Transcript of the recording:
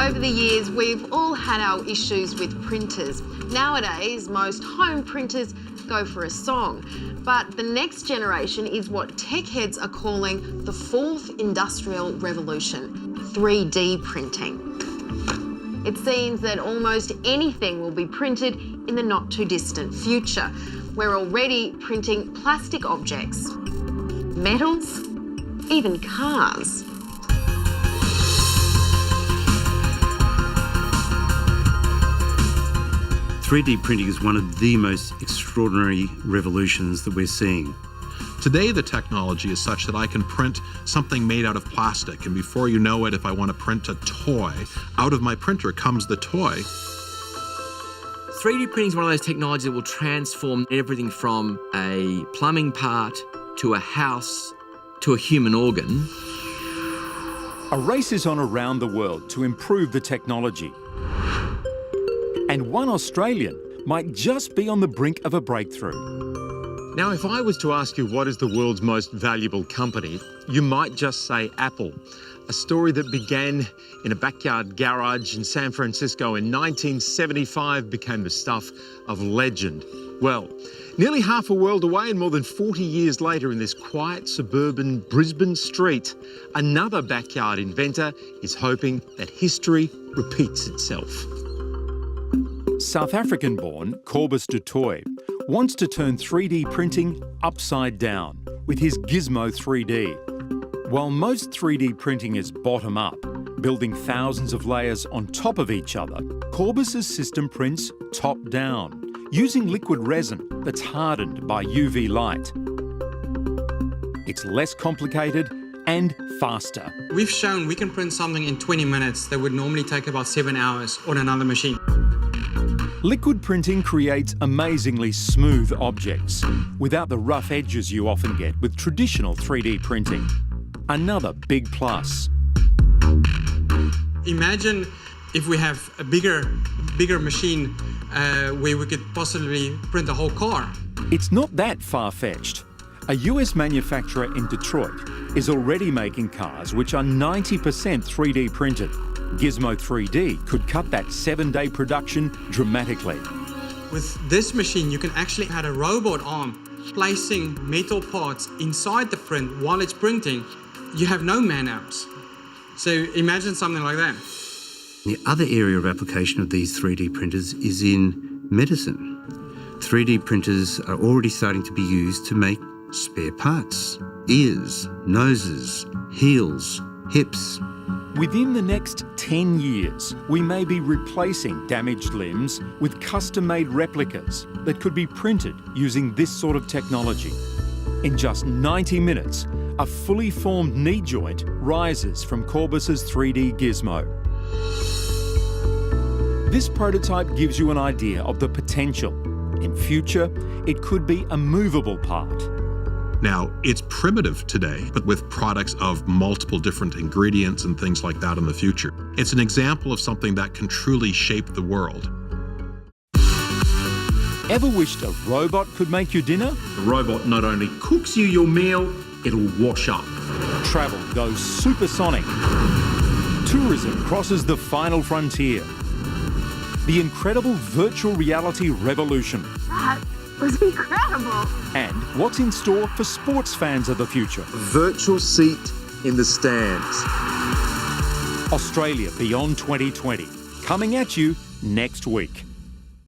Over the years, we've all had our issues with printers. Nowadays, most home printers go for a song. But the next generation is what tech heads are calling the fourth industrial revolution, 3D printing. It seems that almost anything will be printed in the not too distant future. We're already printing plastic objects, metals, even cars. 3D printing is one of the most extraordinary revolutions that we're seeing. Today, the technology is such that I can print something made out of plastic, and before you know it, if I want to print a toy, out of my printer comes the toy. 3D printing is one of those technologies that will transform everything from a plumbing part to a house to a human organ. A race is on around the world to improve the technology. And one Australian might just be on the brink of a breakthrough. Now, if I was to ask you what is the world's most valuable company, you might just say Apple. A story that began in a backyard garage in San Francisco in 1975 became the stuff of legend. Well, nearly half a world away and more than 40 years later in this quiet suburban Brisbane street, another backyard inventor is hoping that history repeats itself. South African-born Cobus du Toit wants to turn 3D printing upside down with his Gizmo 3D. While most 3D printing is bottom-up, building thousands of layers on top of each other, Cobus's system prints top-down, using liquid resin that's hardened by UV light. It's less complicated and faster. We've shown we can print something in 20 minutes that would normally take about 7 hours on another machine. Liquid printing creates amazingly smooth objects without the rough edges you often get with traditional 3D printing. Another big plus. Imagine if we have a bigger machine where we could possibly print a whole car. It's not that far-fetched. A US manufacturer in Detroit is already making cars which are 90% 3D printed. Gizmo 3D could cut that 7-day production dramatically. With this machine, you can actually add a robot arm placing metal parts inside the print while it's printing. You have no man-hours. So imagine something like that. The other area of application of these 3D printers is in medicine. 3D printers are already starting to be used to make spare parts, ears, noses, heels, hips. Within the next 10 years, we may be replacing damaged limbs with custom-made replicas that could be printed using this sort of technology. In just 90 minutes, a fully formed knee joint rises from Cobus's 3D Gizmo. This prototype gives you an idea of the potential. In future, it could be a movable part. Now, it's primitive today, but with products of multiple different ingredients and things like that in the future. It's an example of something that can truly shape the world. Ever wished a robot could make you dinner? The robot not only cooks you your meal, it'll wash up. Travel goes supersonic. Tourism crosses the final frontier. The incredible virtual reality revolution. That was incredible. And what's in store for sports fans of the future? Virtual seat in the stands. Australia Beyond 2020, coming at you next week.